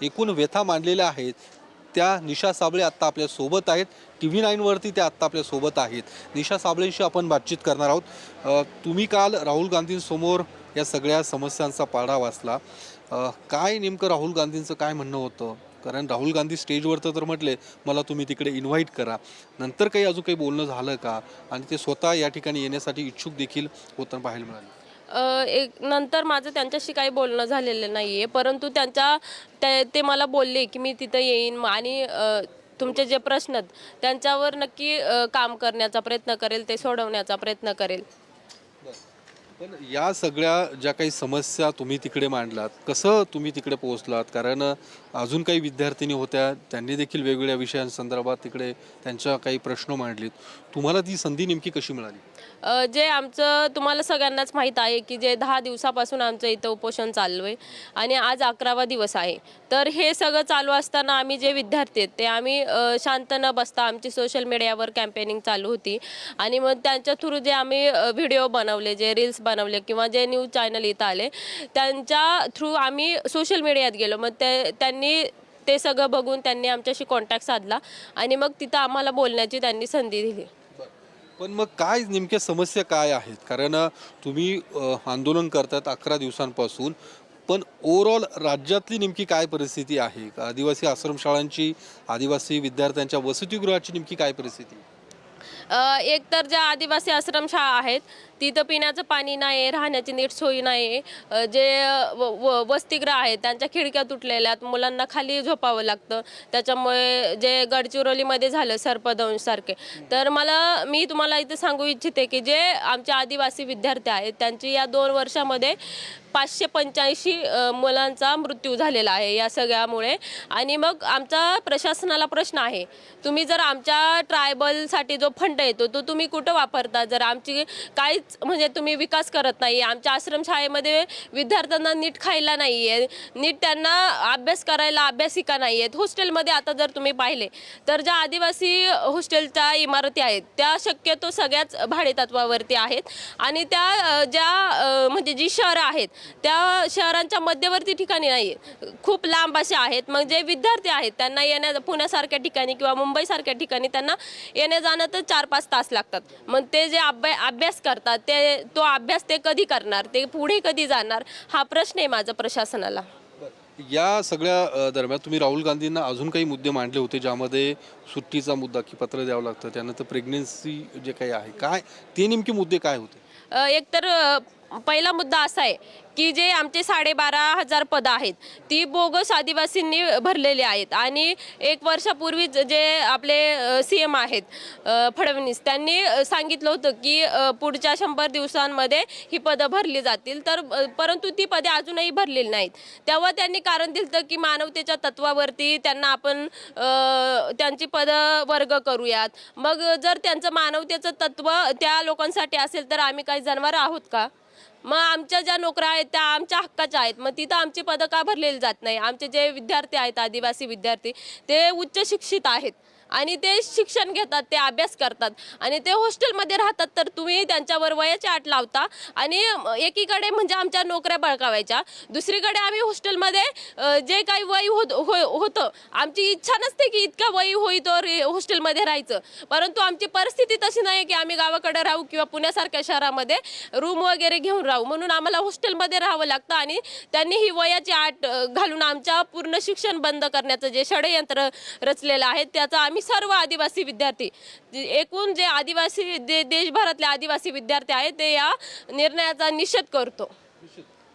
एकूण व्यथा मांडलेल्या आहेत त्या निशा साबळे आत्ता आपल्यासोबत आहेत. TV9 वरती त्या आत्ता आपल्यासोबत आहेत. निशा साबळेशी आपण बातचीत करणार आहोत. तुम्ही काल राहुल गांधींसमोर या सगळ्या समस्यांचा पाढा वाचला. काय नेमकं राहुल गांधींचं काय म्हणणं होतं? कारण राहुल गांधी स्टेजवरतं तर म्हटले मला तुम्ही तिकडे इन्व्हाइट करा. नंतर काही अजून काही बोलणं झालं का? आणि ते स्वतः या ठिकाणी येण्यासाठी इच्छुक देखील होताना पाहायला मिळाले. एक नंतर माझं त्यांच्याशी काही बोलणं झालेलं नाही आहे, परंतु ते मला बोलले की मी तिथं येईन आणि तुमचे जे प्रश्न आहेत त्यांच्यावर नक्की काम करण्याचा प्रयत्न करेल, ते सोडवण्याचा प्रयत्न करेल. पण या सगळ्या ज्या काही समस्या तुम्ही तिकडे मांडलात, कसं तुम्ही तिकडे पोहोचलात? कारण अजून काही विद्यार्थिनी होत्या, त्यांनी देखील वेगवेगळ्या विषयांसंदर्भात तिकडे त्यांच्या काही प्रश्न मांडलीत. तुम्हाला ती संधी नेमकी कशी मिळाली? जे आमचं तुम्हाला सगळ्यांनाच माहीत आहे की जे 10 दिवसापासून आमचं इथं उपोषण चालू आहे आणि आज 11वा दिवस आहे. तर हे सगळं चालू असताना आम्ही जे विद्यार्थी आहेत ते आम्ही शांत न बसता आमची सोशल मीडियावर कॅम्पेनिंग चालू होती आणि मग त्यांच्या थ्रू जे आम्ही व्हिडिओ बनवले, जे रील्स बनवले किंवा जे न्यूज चॅनल इथं आले त्यांच्या थ्रू आम्ही सोशल मीडियात गेलो. मग त्यांनी ते सगळं बघून त्यांनी आमच्याशी कॉन्टॅक्ट साधला आणि मग तिथं आम्हाला बोलण्याची त्यांनी संधी दिली. पण मग काय नेमक्या समस्या काय आहेत? कारण तुम्ही आंदोलन करतात 11 दिवसांपासून, पण ओव्हरऑल राज्यातली नेमकी काय परिस्थिती आहे? आदिवासी आश्रमशाळांची, आदिवासी विद्यार्थ्यांच्या वसतिगृहाची नेमकी काय परिस्थिती आहे? एक तर ज्या आदिवासी आश्रमशाळा आहेत तिथं पिण्याचं पाणी नाही, राहण्याची नीट सोयी नाही. जे वसतिगृह आहेत त्यांच्या खिडक्या तुटलेल्या आहेत, मुलांना खाली झोपावं लागतं. त्याच्यामुळे जे गडचिरोलीमध्ये झालं सर्पदंशसारखे, तर मी तुम्हाला इथे सांगू इच्छिते की जे आमचे आदिवासी विद्यार्थी आहेत त्यांची या 2 वर्षामध्ये 585 मुलांचा मृत्यू झालेला आहे या सगळ्यामुळे. आणि मग आमचा प्रशासनाला प्रश्न आहे, तुम्ही जर आमच्या ट्रायबलसाठी जो फंड येतो तो तुम्ही कुठं वापरता? जर आमची काहीच म्हणजे तुम्ही विकास करत नाही, आमच्या आश्रमशाळेमध्ये विद्यार्थ्यांना नीट खायला नाही आहे, नीट त्यांना अभ्यास करायला अभ्यासिका नाही आहेत. हॉस्टेलमध्ये आता जर तुम्ही पाहिले तर ज्या आदिवासी हॉस्टेलच्या इमारती आहेत त्या शक्यतो सगळ्याच भाडेतत्वावरती आहेत आणि त्या ज्या म्हणजे जी शहरं आहेत त्या शहरांच्या मध्यवर्ती ठिकाणी नाही, खूप लांब असे आहेत. मग जे विद्यार्थी आहेत त्यांना येण्या पुण्यासारख्या ठिकाणी किंवा मुंबईसारख्या ठिकाणी त्यांना येण्या जाणं तर 4-5 तास लागतात. मग ते जे अभ्यास करतात तो अभ्यास ते कधी करणार, ते पुढे कधी जाणार, हा प्रश्न आहे माझा प्रशासनाला. या सगळ्या दरम्यान तुम्ही राहुल गांधींना अजून काही मुद्दे मांडले होते, ज्यामध्ये सुट्टीचा मुद्दा की पत्र द्यावं लागतं, त्यानंतर प्रेग्नन्सी जे काही आहे, काय ते नेमके मुद्दे काय होते? एकतर पहिला मुद्दा असा आहे की जे आमचे 12,500 पदं आहेत ती बोगस आदिवासींनी भरलेली आहेत आणि 1 वर्षापूर्वीच जे आपले CM आहेत फडणवीस त्यांनी सांगितलं होतं की पुढच्या 100 दिवसांमध्ये ही पदं भरली जातील. तर परंतु ती पदे अजूनही भरलेली नाहीत. तेव्हा त्यांनी कारण दिलं की मानवतेच्या तत्वावरती त्यांना आपण त्यांची पदं वर्ग करूयात. मग जर त्यांचं मानवतेचं तत्व त्या लोकांसाठी असेल तर आम्ही काही जनावर आहोत का? मग आमच्या ज्या नोकऱ्या आहेत त्या आमच्या हक्काच्या आहेत, मग तिथं आमची पदं का भरलेली जात नाही? आमचे जे विद्यार्थी आहेत आदिवासी विद्यार्थी ते उच्च शिक्षित आहेत आणि ते शिक्षण घेतात, ते अभ्यास करतात आणि ते हॉस्टेलमध्ये राहतात. तर तुम्ही त्यांच्यावर वयाची अट लावता आणि एकीकडे म्हणजे आमच्या नोकऱ्या बळकावायच्या, दुसरीकडे आम्ही हॉस्टेलमध्ये जे काही वय होतं आमची इच्छा नसते की इतका वय होईतोवर हॉस्टेलमध्ये राहायचं, परंतु आमची परिस्थिती तशी नाही की आम्ही गावाकडे राहू किंवा पुण्यासारख्या शहरामध्ये रूम वगैरे घेऊन राहू, म्हणून आम्हाला हॉस्टेलमध्ये राहावं लागतं. आणि त्यांनी ही वयाची अट घालून आमच्या पूर्ण शिक्षण बंद करण्याचं जे षडयंत्र रचलेलं आहे त्याचा आम्ही सर्व आदिवासी विद्यार्थी, एकूण जे आदिवासी देशभरातले आदिवासी विद्यार्थी आहेत ते या निर्णयाचा निषेध करतो.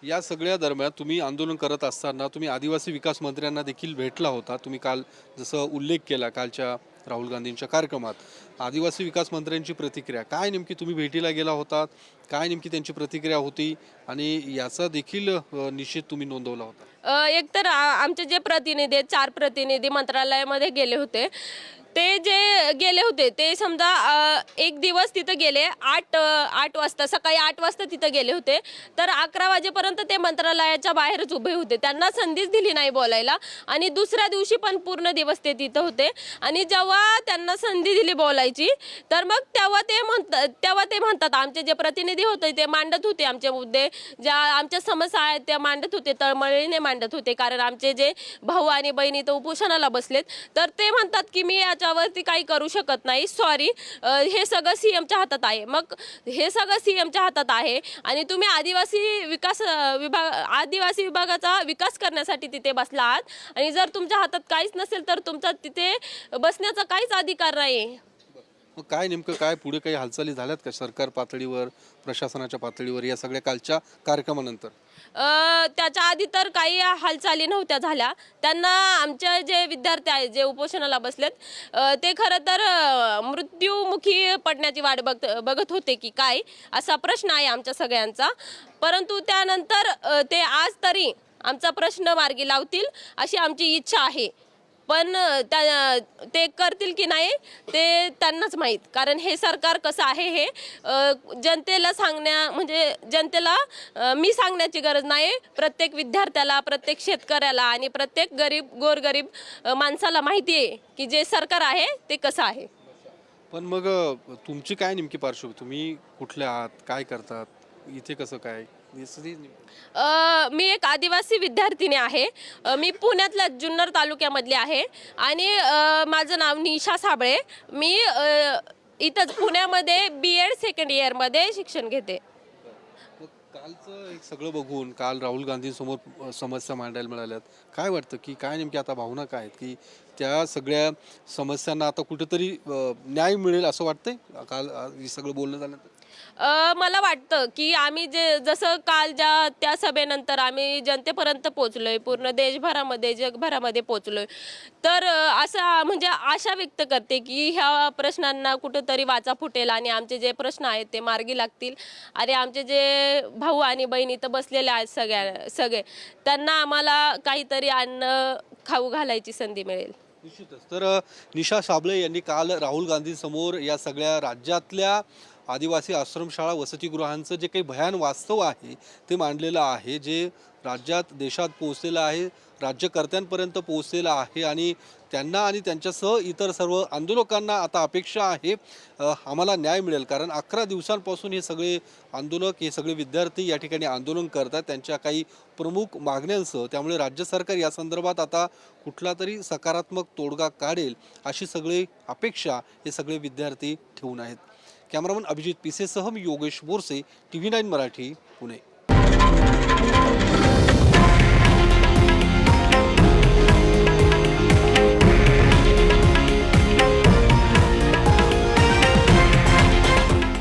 या सगळ्या दरम्यान तुम्ही आंदोलन करत असताना तुम्ही आदिवासी विकास मंत्र्यांना देखील भेटला होता. तुम्ही काल जसं उल्लेख केला कालच्या राहुल गांधींच्या कार्यक्रमात, आदिवासी विकास मंत्र्यांची प्रतिक्रिया काय नेमकी? तुम्ही भेटीला गेला होतात, काय नेमकी त्यांची प्रतिक्रिया होती आणि याचा देखील निषेध तुम्ही नोंदवला होता? एकतर आमचे जे प्रतिनिधी आहेत 4 प्रतिनिधी मंत्रालयामध्ये गेले होते ते जे गेले होते ते समजा एक दिवस तिथं गेले 8 वाजता, सकाळी 8 वाजता तिथं गेले होते, तर 11 वाजेपर्यंत ते मंत्रालयाच्या बाहेरच उभे होते. त्यांना संधीच दिली नाही बोलायला आणि दुसऱ्या दिवशी पण पूर्ण दिवस ते तिथं होते. आणि जेव्हा त्यांना संधी दिली बोलायची तर मग तेव्हा ते म्हणतात आमचे जे प्रतिनिधी होते ते मांडत होते आमचे मुद्दे, ज्या आमच्या समस्या आहेत त्या मांडत होते, तळमळीने मांडत होते, कारण आमचे जे भाऊ आणि बहिणी तर उपोषणाला बसलेत. तर ते म्हणतात की मी याच्यावरती काही करू शकत नाही, सॉरी, हे सगळं सीएमच्या हातात आहे. मग हे सगळं सीएमच्या हातात आहे आणि तुम्ही आदिवासी विभागाचा विकास करण्यासाठी तिथे बसला आहात आणि जर तुमच्या हातात काहीच नसेल तर तुमचा तिथे बसण्याचा काहीच अधिकार नाही. मग काय नेमकं काय पुढे काही हालचाली झाल्यात का सरकार पातळीवर, प्रशासनाच्या पातळीवर या सगळ्या कालच्या कार्यक्रमानंतर? त्याच्या आधी तर काही हालचाली नव्हत्या झाल्या. त्यांना आमचे जे विद्यार्थी आहेत जे उपोषणाला बसलेत ते खरं तर मृत्युमुखी पडण्याची वाट बघत होते की काय, असा प्रश्न आहे आमच्या सगळ्यांचा. परंतु त्यानंतर ते आज तरी आमचा प्रश्न मार्गी लावतील अशी आमची इच्छा आहे. पण ते करतील की नाही ते त्यांनाच माहीत, कारण हे सरकार कसं आहे हे जनतेला म्हणजे जनतेला मी सांगण्याची गरज नाही. प्रत्येक विद्यार्थ्याला, प्रत्येक शेतकऱ्याला आणि प्रत्येक गोरगरीब माणसाला माहिती आहे की जे सरकार आहे ते कसं आहे. पण मग तुमची काय नेमकी पार्श्वभूमी, तुम्ही कुठले आहात, काय करतात, इथे कसं काय? मी एक आदिवासी विद्यार्थिनी आहे. मी पुण्यातल्या जुन्नर तालुक्यामधली आहे आणि माझं नाव निशा साबळे. मी इथंच पुण्यामध्ये BEd सेकंड इयरमध्ये शिक्षण घेते. कालचं एक सगळं बघून काल राहुल गांधींसमोर समस्या मांडायला मिळाल्यात, काय वाटतं की काय नेमकी आता भावना काय आहेत की त्या सगळ्या समस्यांना आता कुठेतरी न्याय मिळेल असं वाटतंय काल हे सगळं बोलणं झाल्यानंतर? मला वाटतं की आम्ही जसं काल त्या सभेनंतर आम्ही जनतेपर्यंत पोहोचलोय, पूर्ण देशभरामध्ये जगभरामध्ये पोहोचलोय, तर असं म्हणजे आशा व्यक्त करते की ह्या प्रश्नांना कुठंतरी वाचा फुटेल आणि आमचे जे प्रश्न आहेत ते मार्गी लागतील आणि आमचे जे भाऊ आणि बहिणी इथं बसलेले आहेत सगळे त्यांना आम्हाला काहीतरी अन्न खाऊ घालायची संधी मिळेल. निश्चितच. तर निशा साबळे यांनी काल राहुल गांधींसमोर या सगळ्या राज्यातल्या आदिवासी आश्रमशाळा वसतिगृहांचं जे काही भयान वास्तव आहे ते मांडलेलं आहे, जे राज्यात देशात पोहोचलेलं आहे, राज्यकर्त्यांपर्यंत पोहोचलेलं आहे आणि त्यांना आणि त्यांच्यासह इतर सर्व आंदोलकांना आता अपेक्षा आहे आम्हाला न्याय मिळेल. कारण 11 दिवसांपासून हे सगळे आंदोलक, हे सगळे विद्यार्थी या ठिकाणी आंदोलन करतात त्यांच्या काही प्रमुख मागण्यांसह. त्यामुळे राज्य सरकार या संदर्भात आता कुठला तरी सकारात्मक तोडगा काढेल अशी सगळी अपेक्षा हे सगळे विद्यार्थी ठेवून आहेत. कॅमेरामन अभिजित पिसेसह मी योगेश बोरसे, TV9 मराठी, पुणे.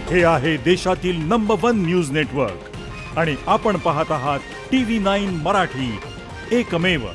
हे आहे देशातील नंबर 1 न्यूज नेटवर्क आणि आपण पाहत आहात TV9 मराठी, एकमेव.